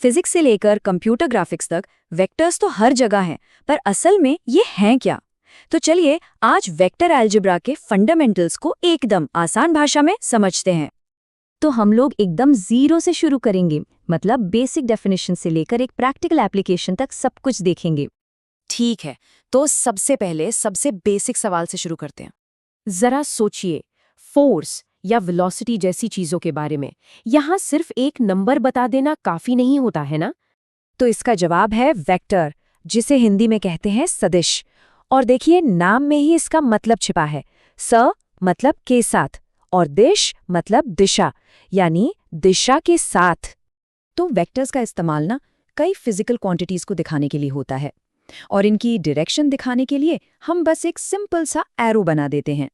Physics से लेकर computer graphics तक वेक्टर्स तो हर जगह हैं, पर असल में ये हैं क्या? तो चलिए आज वेक्टर अलजेब्रा के फंडामेंटल्स को एकदम आसान भाषा में समझते हैं। तो हम लोग एकदम जीरो से शुरू करेंगे, मतलब बेसिक डेफिनेशन से लेकर एक प्रैक्टिकल एप्लीकेशन तक सब कुछ देखेंगे। ठीक है, तो सबसे पहले सबसे बेसिक सवाल से शुरू करते हैं। जरा सोचिए, फोर्स या वेलोसिटी जैसी चीजों के बारे में यहाँ सिर्फ एक नंबर बता देना काफी नहीं होता है ना? तो इसका जवाब है वेक्टर, जिसे हिंदी में कहते हैं सदिश। और देखिए, नाम में ही इसका मतलब छिपा है। स मतलब के साथ और दिश मतलब दिशा, यानी दिशा के साथ। तो वेक्टर्स का इस्तेमाल ना कई फिजिकल क्वांटिटीज को दिखाने के लिए होता है, और इनकी डायरेक्शन दिखाने के लिए हम बस एक सिंपल सा एरो बना देते हैं।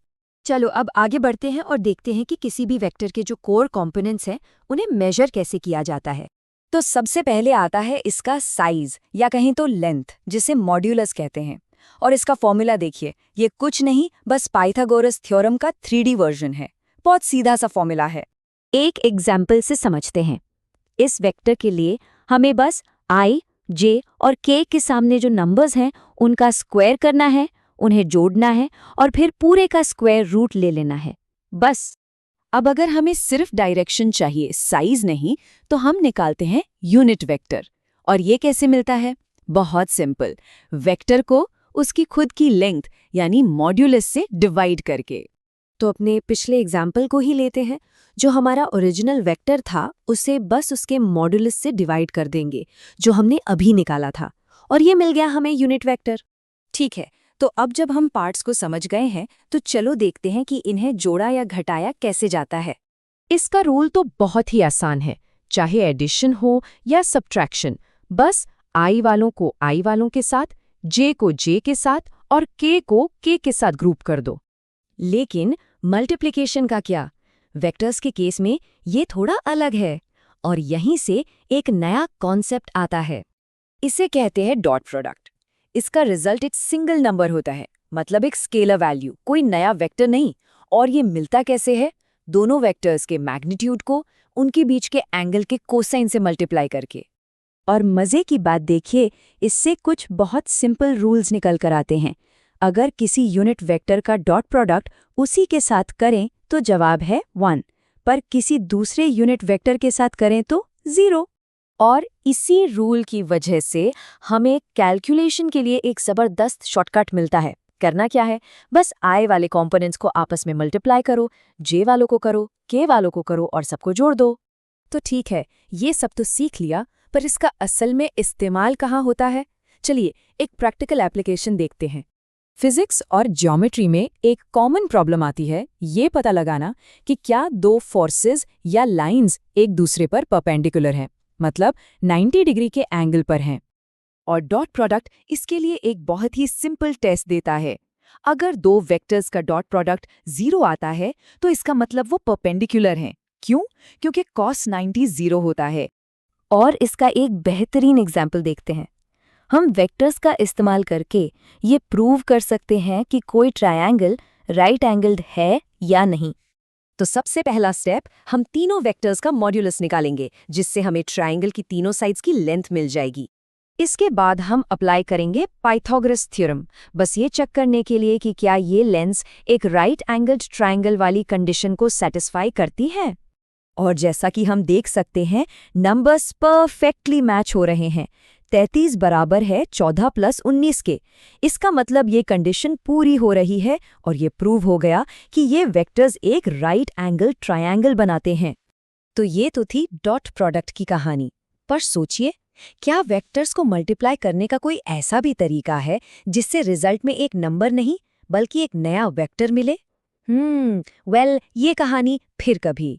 चलो अब आगे बढ़ते हैं और देखते हैं कि किसी भी वेक्टर के जो कोर कंपोनेंट्स हैं उन्हें मेजर कैसे किया जाता है। तो सबसे पहले आता है इसका साइज, या कहीं तो लेंथ, जिसे मॉड्यूलस कहते हैं। और इसका फॉर्मूला देखिए, ये कुछ नहीं बस पाइथागोरस थ्योरम का 3D वर्जन है। बहुत सीधा सा फॉर्मूला है। एक एग्जाम्पल से समझते हैं। इस वेक्टर के लिए हमें बस i, j और k के सामने जो नंबर्स हैं उनका स्क्वायर करना है, उन्हें जोड़ना है और फिर पूरे का स्क्वायर रूट ले लेना है, बस। अब अगर हमें सिर्फ डायरेक्शन चाहिए, साइज नहीं, तो हम निकालते हैं यूनिट वेक्टर। और ये कैसे मिलता है? बहुत सिंपल, वेक्टर को उसकी खुद की लेंथ यानी मॉड्यूलस से डिवाइड करके। तो अपने पिछले एग्जाम्पल को ही लेते हैं। जो हमारा ओरिजिनल वेक्टर था उसे बस उसके मॉड्यूलस से डिवाइड कर देंगे, जो हमने अभी निकाला था, और ये मिल गया हमें यूनिट वेक्टर। ठीक है, तो अब जब हम पार्ट्स को समझ गए हैं तो चलो देखते हैं कि इन्हें जोड़ा या घटाया कैसे जाता है। इसका रूल तो बहुत ही आसान है, चाहे एडिशन हो या सब्ट्रैक्शन। बस i वालों को i वालों के साथ, j को j के साथ और k को k के साथ ग्रुप कर दो। लेकिन मल्टीप्लिकेशन का क्या? वेक्टर्स के केस में ये थोड़ा अलग है, और यहीं से एक नया कॉन्सेप्ट आता है। इसे कहते हैं डॉट प्रोडक्ट। इसका रिजल्ट एक सिंगल नंबर होता है, मतलब एक स्केलर वैल्यू, कोई नया वेक्टर नहीं। और ये मिलता कैसे है? दोनों वेक्टर्स के मैग्नीट्यूड को उनके बीच के एंगल के कोसाइन से मल्टीप्लाई करके। और मजे की बात देखिए, इससे कुछ बहुत सिंपल रूल्स निकल कर आते हैं। अगर किसी यूनिट वेक्टर का डॉट प्रोडक्ट उसी के साथ करें तो जवाब है 1, पर किसी दूसरे यूनिट वेक्टर के साथ करें तो 0। और इसी रूल की वजह से हमें कैलकुलेशन के लिए एक ज़बरदस्त शॉर्टकट मिलता है। करना क्या है? बस i वाले कंपोनेंट्स को आपस में मल्टीप्लाई करो, j वालों को करो, k वालों को करो और सबको जोड़ दो। तो ठीक है, ये सब तो सीख लिया, पर इसका असल में इस्तेमाल कहाँ होता है? चलिए एक प्रैक्टिकल एप्लीकेशन देखते हैं। फिजिक्स और ज्योमेट्री में एक कॉमन प्रॉब्लम आती है ये पता लगाना कि क्या दो फोर्सेस या लाइंस एक दूसरे पर परपेंडिकुलर हैं, मतलब 90 डिग्री के एंगल पर हैं। और डॉट प्रोडक्ट इसके लिए एक बहुत ही सिंपल टेस्ट देता है। अगर दो वेक्टर्स का डॉट प्रोडक्ट 0 आता है तो इसका मतलब वो परपेंडिकुलर हैं। क्यों? क्योंकि cos 90 0 होता है। और इसका एक बेहतरीन एग्जाम्पल देखते हैं। हम वेक्टर्स का इस्तेमाल करके ये प्रूव कर सकते हैं कि कोई ट्रायंगल राइट एंगल्ड है या नहीं। तो सबसे पहला स्टेप, हम तीनों वेक्टर्स का मॉड्यूलस निकालेंगे, जिससे हमें ट्रायंगल की तीनों साइड्स की लेंथ मिल जाएगी। इसके बाद हम अप्लाई करेंगे पाइथागोरस थ्योरम, बस ये चेक करने के लिए कि क्या ये लेंस एक राइट एंगल्ड ट्रायंगल वाली कंडीशन को सेटिस्फाई करती है। और जैसा कि हम देख सकते हैं, नंबर्स परफेक्टली मैच हो रहे हैं। 33 बराबर है 14 + 19 के। इसका मतलब ये कंडीशन पूरी हो रही है, और ये प्रूव हो गया कि ये वेक्टर्स एक राइट एंगल ट्रायंगल बनाते हैं। तो ये तो थी डॉट प्रोडक्ट की कहानी। पर सोचिए, क्या वेक्टर्स को मल्टीप्लाई करने का कोई ऐसा भी तरीका है जिससे रिजल्ट में एक नंबर नहीं बल्कि एक नया वेक्टर मिले? वेल, ये कहानी फिर कभी।